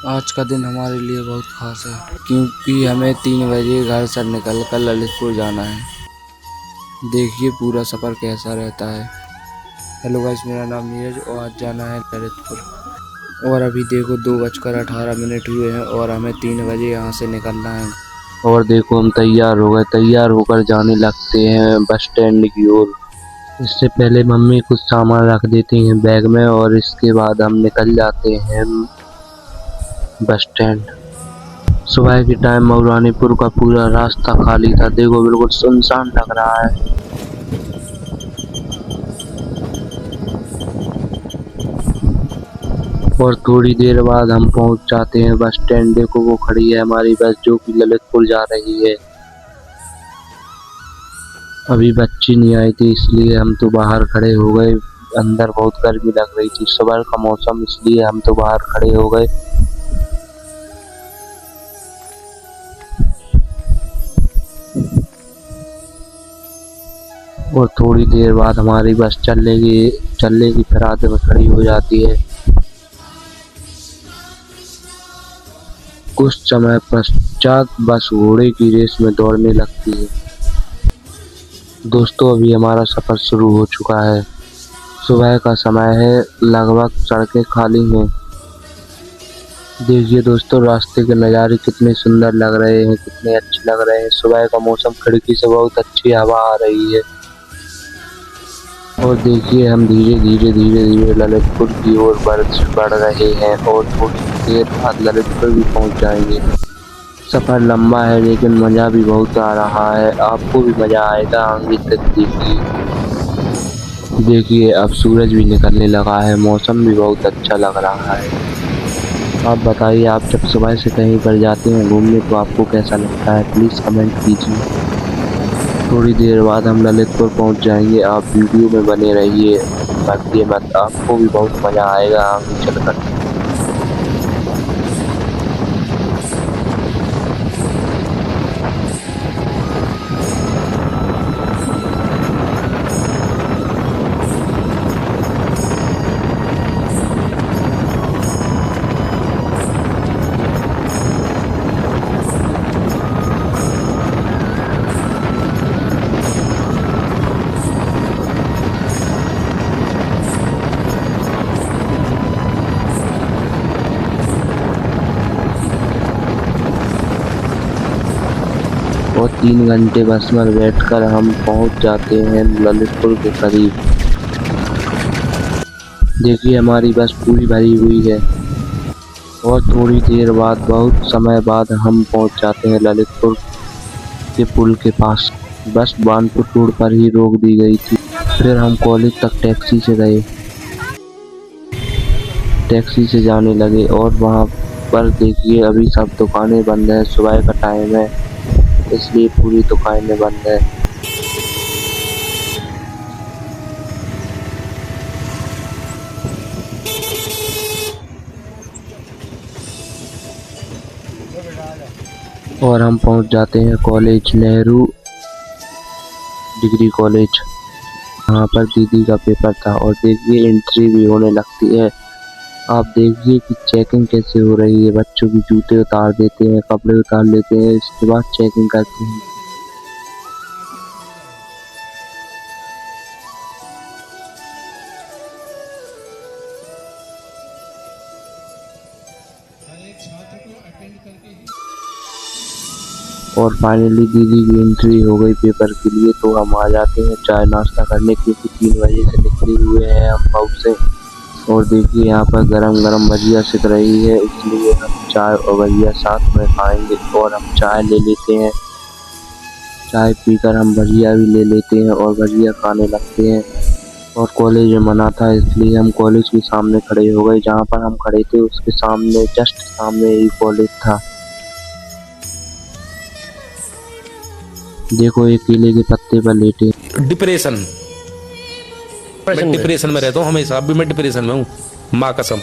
आज का दिन हमारे लिए बहुत खास है क्योंकि हमें 3 बजे घर से निकलकर ललितपुर जाना है। देखिए पूरा सफ़र कैसा रहता है। हेलो गाइस, मेरा नाम नीरज और आज जाना है ललितपुर। और अभी देखो 2:18 हुए हैं और हमें 3 बजे यहाँ से निकलना है। और देखो हम तैयार हो गए, तैयार होकर जाने लगते हैं बस स्टैंड की ओर। इससे पहले मम्मी कुछ सामान रख देती हैं बैग में और इसके बाद हम निकल जाते हैं बस स्टैंड। सुबह के टाइम मऊरानीपुर का पूरा रास्ता खाली था। देखो बिल्कुल सुनसान लग रहा है। और थोड़ी देर बाद हम पहुंच जाते हैं बस स्टैंड। देखो वो खड़ी है हमारी बस जो कि ललितपुर जा रही है। अभी बच्ची नहीं आई थी इसलिए हम तो बाहर खड़े हो गए। अंदर बहुत गर्मी लग रही थी, सुबह का मौसम, इसलिए हम तो बाहर खड़े हो गए। और थोड़ी देर बाद हमारी बस चलने की फिर आधे में खड़ी हो जाती है। कुछ समय पश्चात बस घोड़े की रेस में दौड़ने लगती है। दोस्तों अभी हमारा सफर शुरू हो चुका है। सुबह का समय है, लगभग सड़कें खाली हैं। देखिए दोस्तों रास्ते के नज़ारे कितने सुंदर लग रहे हैं, कितने अच्छे लग रहे हैं। सुबह का मौसम, खिड़की से बहुत अच्छी हवा आ रही है। और देखिए हम धीरे धीरे ललितपुर की ओर बढ़ रहे हैं और थोड़ी देर बाद ललितपुर भी पहुंच जाएंगे। सफर लंबा है लेकिन मजा भी बहुत आ रहा है। आपको भी मजा आएगा आगे तक। देखिए अब सूरज भी निकलने लगा है, मौसम भी बहुत अच्छा लग रहा है। आप बताइए, आप जब सुबह से कहीं पर जाते हैं घूमने तो आपको कैसा लगता है, प्लीज़ कमेंट कीजिए। थोड़ी देर बाद हम ललितपुर पहुंच जाएंगे। आप वीडियो में बने रहिए, भागिए मत, आपको भी बहुत मज़ा आएगा आगे चलकर। और 3 घंटे बस में बैठकर हम पहुंच जाते हैं ललितपुर के करीब। देखिए हमारी बस पूरी भरी हुई है। और थोड़ी देर बाद, बहुत समय बाद हम पहुंच जाते हैं ललितपुर के पुल के पास। बस बानपुर रोड पर ही रोक दी गई थी। फिर हम कॉलेज तक टैक्सी से गए, टैक्सी से जाने लगे। और वहां पर देखिए अभी सब दुकानें बंद है, सुबह का टाइम है इसलिए पूरी दुकानें बंद है। और हम पहुंच जाते हैं कॉलेज, नेहरू डिग्री कॉलेज। यहाँ पर दीदी का पेपर था और देखिए एंट्री भी होने लगती है। आप देखिए कि चेकिंग कैसे हो रही है। बच्चों की जूते उतार देते हैं, कपड़े उतार लेते हैं, इसके बाद चेकिंग करते हैं। और फाइनली दीदी की एंट्री हो गई पेपर के लिए, तो हम आ जाते हैं चाय नाश्ता करने, क्योंकि 3 बजे से निकले हुए हैं हम मऊ से। और देखिए यहाँ पर गरम गरम भजिया सिक रही है, इसलिए हम चाय और भजिया साथ में खाएंगे। और हम चाय ले लेते हैं, चाय पीकर हम भजिया भी ले लेते हैं और भजिया खाने लगते हैं। और कॉलेज में मना था इसलिए हम कॉलेज के सामने खड़े हो गए। जहाँ पर हम खड़े थे उसके सामने, जस्ट सामने ही कॉलेज था। देखो एक केले के पत्ते पर लेटे। डिप्रेशन, मैं डिप्रेशन में रहता हूँ हमेशा, अभी मैं डिप्रेशन में हूँ, माँ कसम।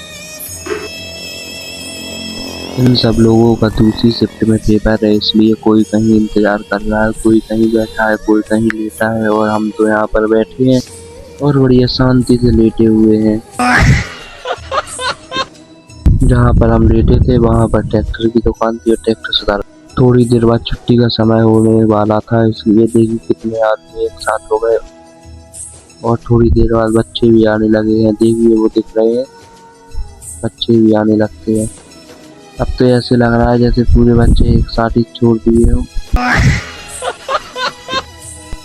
इन सब लोगों का दूसरी शिफ्ट में पेपर है, इसलिए कोई कहीं इंतजार कर रहा है, कोई कहीं बैठा है, कोई कहीं लेटा है। और हम तो यहाँ पर बैठे हैं और बढ़िया शांति से लेटे हुए हैं। जहाँ पर हम लेटे थे वहाँ पर ट्रैक्टर की दुकान थी और ट्रैक्टर सुधार। थोड़ी देर बाद छुट्टी का समय होने वाला था, इसलिए देखिए कितने आदमी एक साथ हो गए और थोड़ी देर बाद बच्चे भी आने लगे हैं। देखिए वो दिख रहे हैं, बच्चे भी आने लगते हैं। अब तो ऐसे लग रहा है जैसे पूरे बच्चे एक साथ ही छोड़ दिए हों।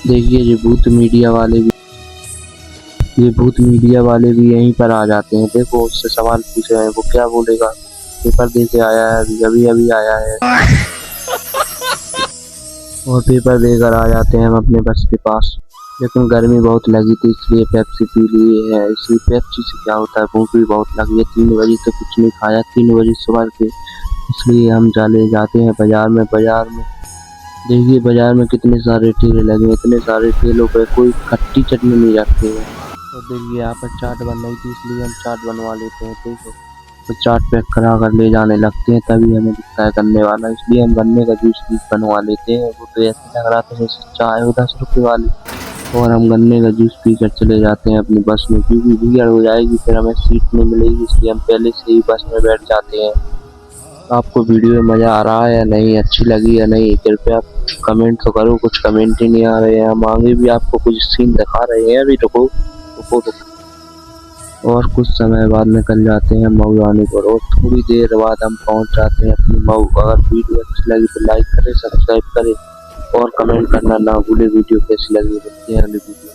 देखिए ये भूत मीडिया वाले भी यहीं पर आ जाते हैं। देखो उससे सवाल पूछ रहे हैं, वो क्या बोलेगा। पेपर दे के आया है, अभी आया है और पेपर देकर आ जाते हैं हम अपने बस के पास। लेकिन गर्मी बहुत लगी थी इसलिए पेप्सी पी लिए है। इसलिए पेप्सी से क्या होता है, भूख भी बहुत लगी है। 3 बजे से कुछ नहीं खाया, 3 बजे सुबह के, इसलिए हम चले जाते हैं बाजार में। देखिए बाजार में कितने सारे ठेले लगे हैं, इतने सारे ठेलों पे कोई खट्टी चटनी नहीं रखते हैं। और देखिए यहाँ पर चाट बन रही थी, इसलिए हम चाट बनवा लेते हैं। देखो तो चाट पैक करा कर ले जाने लगते हैं, तभी हमें दिखता है गन्ने वाला, इसलिए हम गन्ने का जूस भी बनवा लेते हैं। वो तो ऐसे लग रहा था जैसे चाय हो 10 रुपये वाली, और हम गन्ने का जूस पीकर चले जाते हैं अपनी बस में, क्योंकि भीड़ हो जाएगी फिर हमें सीट नहीं मिलेगी, इसलिए हम पहले से ही बस में बैठ जाते हैं। आपको वीडियो में मज़ा आ रहा है या नहीं, अच्छी लगी या नहीं, कृपया कमेंट तो करो। कुछ कमेंट ही नहीं आ रहे हैं। हम आगे भी आपको कुछ सीन दिखा रहे हैं, अभी रुको। और कुछ समय बाद निकल जाते हैं मऊ आने पर, और थोड़ी देर बाद हम पहुंच जाते हैं अपनी मऊ। अगर वीडियो अच्छी लगी तो लाइक करें, सब्सक्राइब करें और कमेंट करना ना भूले वीडियो कैसी लगी। मिलते हैं अगली वीडियो।